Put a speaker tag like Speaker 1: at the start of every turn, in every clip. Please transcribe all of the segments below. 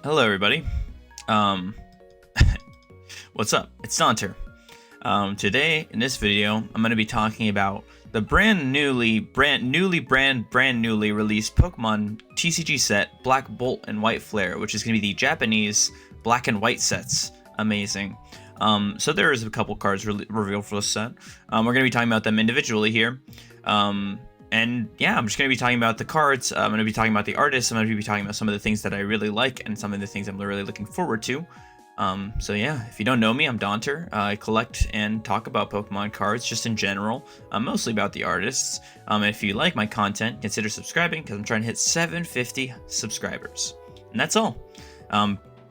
Speaker 1: Hello, everybody. Um, what's up? It's Donter. Today in this video, I'm going to be talking about the brand newly released Pokemon TCG set Black Bolt and White Flare, which is going to be the Japanese black and white sets. Amazing. So there is a couple cards revealed for this set. We're going to be talking about them individually here. And yeah, I'm just going to be talking about the cards. I'm going to be talking about the artists. I'm going to be talking about some of the things that I really like and some of the things I'm really looking forward to. So yeah, if you don't know me, I'm Donter. I collect and talk about Pokemon cards just in general, mostly about the artists. And if you like my content, consider subscribing because I'm trying to hit 750 subscribers. And that's all.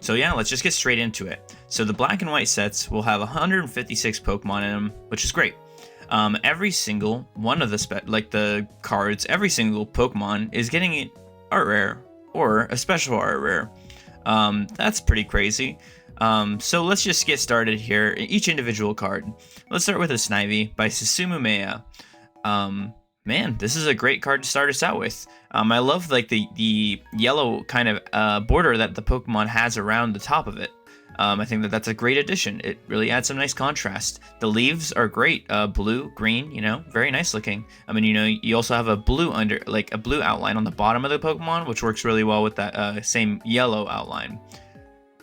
Speaker 1: So yeah, let's just get straight into it. So the black and white sets will have 156 Pokemon in them, which is great. Every single one of the cards, every single Pokemon is getting an art rare or a special art rare. That's pretty crazy. So let's just get started here. Each individual card. Let's start with a Snivy by Susumu Maya. Man, this is a great card to start us out with. I love like the yellow kind of border that the Pokemon has around the top of it. I think that's a great addition. It really adds some nice contrast. The leaves are great, blue, green, very nice looking. I mean, you also have a blue outline on the bottom of the Pokemon, which works really well with that same yellow outline.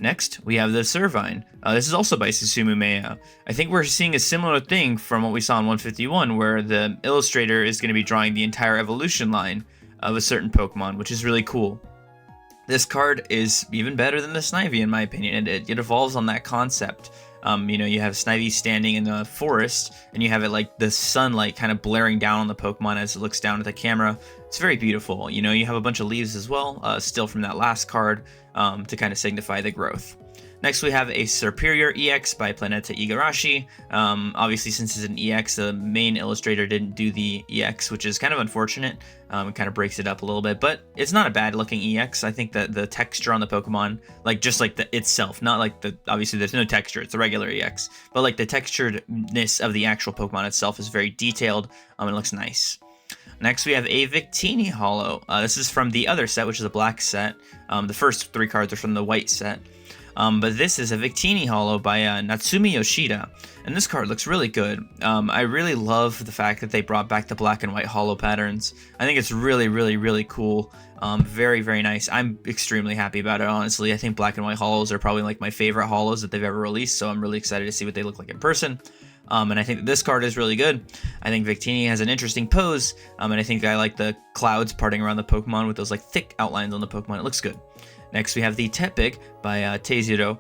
Speaker 1: Next, we have the Servine. This is also by Susumu Maya. I think we're seeing a similar thing from what we saw in 151, where the illustrator is going to be drawing the entire evolution line of a certain Pokemon, which is really cool. This card is even better than the Snivy, in my opinion, and it evolves on that concept. You have Snivy standing in the forest, and you have it like the sunlight kind of blaring down on the Pokemon as it looks down at the camera. It's very beautiful. You have a bunch of leaves as well, still from that last card, to kind of signify the growth. Next, we have a Superior EX by Planeta Igarashi. Obviously, since it's an EX, the main illustrator didn't do the EX, which is kind of unfortunate. It kind of breaks it up a little bit, but it's not a bad looking EX. I think that the texture on the Pokemon, just like the itself, not like obviously there's no texture, it's a regular EX, but like the texturedness of the actual Pokemon itself is very detailed. It looks nice. Next, we have a Victini Holo. This is from the other set, which is a black set. The first three cards are from the white set. But this is a Victini Holo by Natsumi Yoshida, and this card looks really good. I really love the fact that they brought back the black and white holo patterns. I think it's really, really, really cool. Very, very nice. I'm extremely happy about it, honestly. I think black and white holos are probably like my favorite holos that they've ever released, so I'm really excited to see what they look like in person. And I think that this card is really good. I think Victini has an interesting pose, and I think I like the clouds parting around the Pokemon with those like thick outlines on the Pokemon. It looks good. Next, we have the Tepig by Teizuro.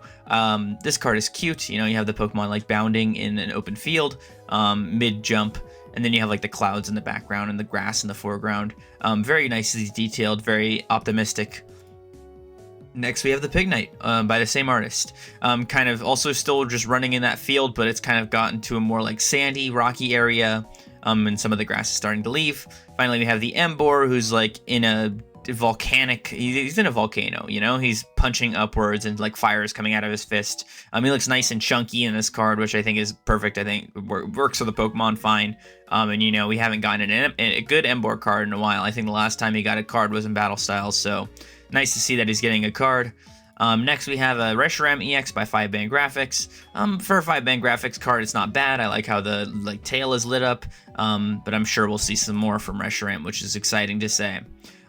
Speaker 1: This card is cute. You have the Pokemon like bounding in an open field, mid-jump, and then you have like the clouds in the background and the grass in the foreground. Very nicely detailed, very optimistic. Next, we have the Pignite by the same artist. Kind of also still just running in that field, but it's kind of gotten to a more like sandy, rocky area, and some of the grass is starting to leave. Finally, we have the Emboar, who's like in a volcanic, he's in a volcano, he's punching upwards and like fire is coming out of his fist. He looks nice and chunky in this card, which I think is perfect. I think works for the Pokemon fine. And we haven't gotten a good Emboar card in a while. I think the last time he got a card was in Battle Styles, so nice to see that he's getting a card. Next, we have a Reshiram EX by 5-Band Graphics. For a 5-Band Graphics card, it's not bad. I like how the tail is lit up, but I'm sure we'll see some more from Reshiram, which is exciting to say.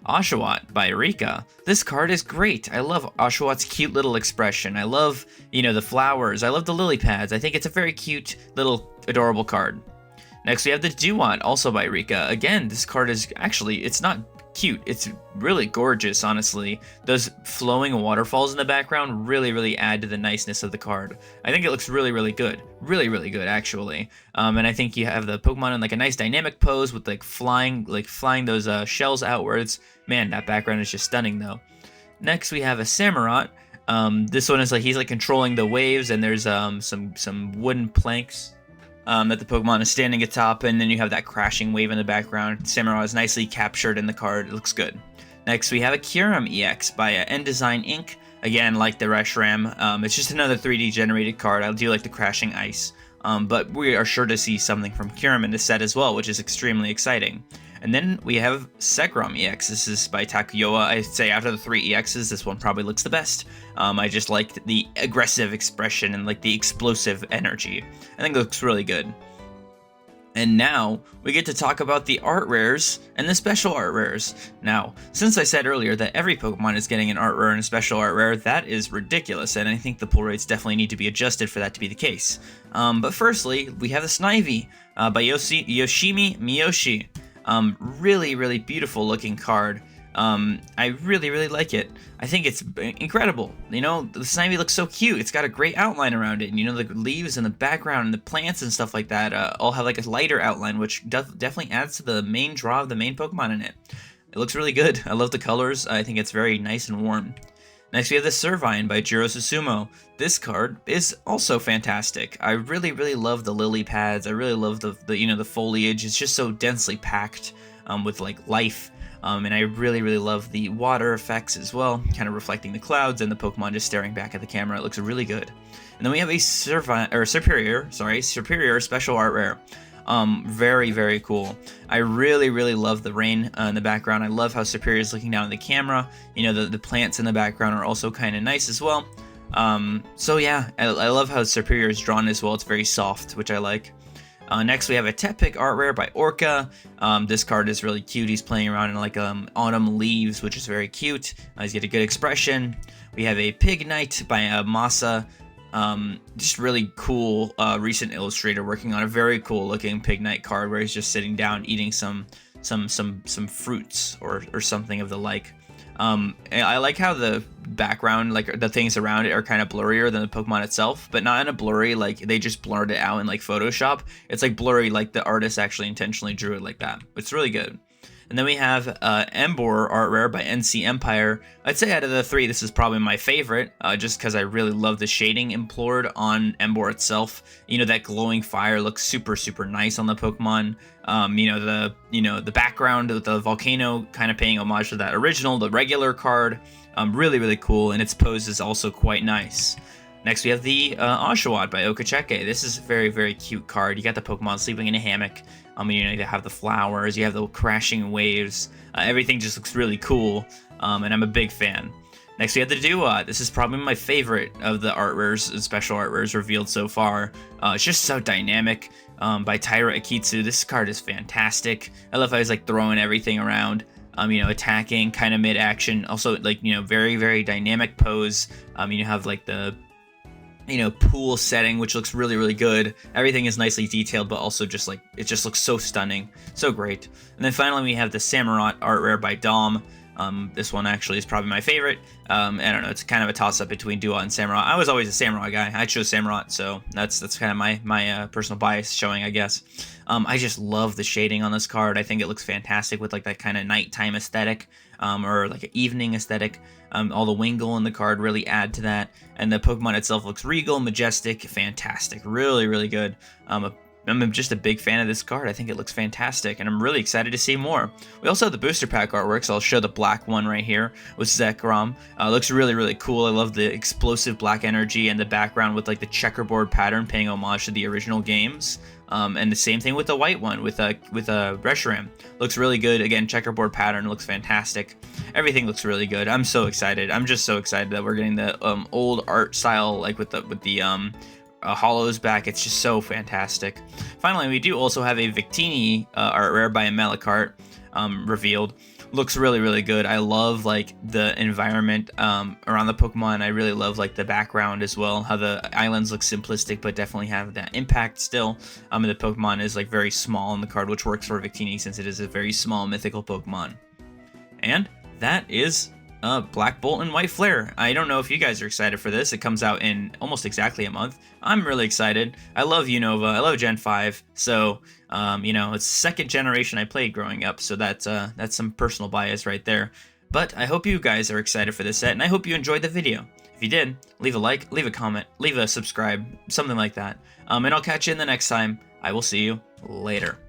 Speaker 1: Oshawott by Rika. This card is great. I love Oshawott's cute little expression. I love, the flowers. I love the lily pads. I think it's a very cute little adorable card. Next, we have the Dewott, also by Rika. Again, this card is actually, it's not cute. It's really gorgeous, honestly. Those flowing waterfalls in the background really, really add to the niceness of the card. I think it looks really, really good. Really, really good, actually. And I think you have the Pokemon in like a nice dynamic pose with like flying those shells outwards. Man, that background is just stunning, though. Next, we have a Samurott. This one is like he's like controlling the waves, and there's some wooden planks that the Pokemon is standing atop, and then you have that crashing wave in the background. Samurott is nicely captured in the card. It looks good. Next, we have a Kyurem EX by N-Design Inc. Again, like the Reshiram, it's just another 3D generated card. I do like the crashing ice, but we are sure to see something from Kyurem in this set as well, which is extremely exciting. And then we have Sekrom EX. This is by Takuyoa. I'd say after the 3 EXs, this one probably looks the best. I just liked the aggressive expression and like the explosive energy. I think it looks really good. And now we get to talk about the art rares and the special art rares. Now, since I said earlier that every Pokemon is getting an art rare and a special art rare, that is ridiculous, and I think the pull rates definitely need to be adjusted for that to be the case. But firstly, we have the Snivy by Yoshimi Miyoshi. Really, really beautiful looking card. I really like it. I think it's incredible. You know, the Snivy looks so cute. It's got a great outline around it, and you know, the leaves and the background and the plants and stuff like that all have like a lighter outline, which definitely adds to the main draw of the main Pokemon in it. It looks really good. I love the colors. I think it's very nice and warm. Next we have the Servine by Jiro Susumu. This card is also fantastic. I really love the lily pads. I really love the you know, the foliage. It's just so densely packed with like life. And I really love the water effects as well, kind of reflecting the clouds and the Pokemon just staring back at the camera. It looks really good. And then we have a Superior special art rare. Very cool. I really love the rain in the background. I love how Superior is looking down at the camera. You know, the plants in the background are also kind of nice as well. So yeah, I love how Superior is drawn as well. It's very soft, which I like. Next we have a Tepig art rare by Orca. This card is really cute. He's playing around in like autumn leaves, which is very cute. He's got a good expression. We have a Pignite by Masa. Just really cool recent illustrator working on a very cool looking Pignite card where he's just sitting down eating some fruits or something of the like. I like how the background, like the things around it, are kind of blurrier than the Pokemon itself, but not in a blurry like they just blurred it out in like Photoshop. It's like blurry like the artist actually intentionally drew it like that. It's really good. And then we have Emboar art rare by NC Empire. I'd say out of the 3, this is probably my favorite, just because I really love the shading employed on Emboar itself. You know, that glowing fire looks super nice on the Pokemon. You know, the background of the volcano kind of paying homage to that original, the regular card. Really cool, and its pose is also quite nice. Next we have the Oshawott by Okacheke. This is a very cute card. You got the Pokemon sleeping in a hammock. You know, you have the flowers, you have the crashing waves. Everything just looks really cool, and I'm a big fan. Next we have the Duat. This is probably my favorite of the art rares, special art rares revealed so far. It's just so dynamic. By Taira Akitsu. This card is fantastic. I love how he's like throwing everything around. You know, attacking kind of mid-action. Also, like, you know, very dynamic pose. You have like the, you know, pool setting, which looks really good. Everything is nicely detailed, but also just like, it just looks so stunning, so great. And then finally we have the Samurott art rare by Dom. This one actually is probably my favorite. I don't know, it's kind of a toss-up between Duat and Samurott. I was always a Samurott guy. I chose Samurott, so that's kind of my personal bias showing, I guess. I just love the shading on this card. I think it looks fantastic with like that kind of nighttime aesthetic, or like an evening aesthetic. All the Wingull in the card really add to that, and the Pokemon itself looks regal, majestic, fantastic, really good. I'm just a big fan of this card. I think it looks fantastic, and I'm really excited to see more. We also have the booster pack artwork, so I'll show the black one right here with Zekrom. Looks really cool. I love the explosive black energy and the background with like the checkerboard pattern paying homage to the original games. And the same thing with the white one with Reshiram. Looks really good. Again, checkerboard pattern looks fantastic. Everything looks really good. I'm so excited. I'm just so excited that we're getting the old art style, like with the hollows back. It's just so fantastic. Finally, we do also have a Victini art rare by Amelicart revealed. Looks really good. I love like the environment around the Pokemon. I really love like the background as well, how the islands look simplistic but definitely have that impact still. And the Pokemon is like very small in the card, which works for Victini since it is a very small mythical Pokemon. And that is Black Bolt and White Flare. I don't know if you guys are excited for this. It comes out in almost exactly a month. I'm really excited. I love Unova. I love Gen 5. So, you know, it's the second generation I played growing up. So that's some personal bias right there. But I hope you guys are excited for this set, and I hope you enjoyed the video. If you did, leave a like, leave a comment, leave a subscribe, something like that. And I'll catch you in the next time. I will see you later.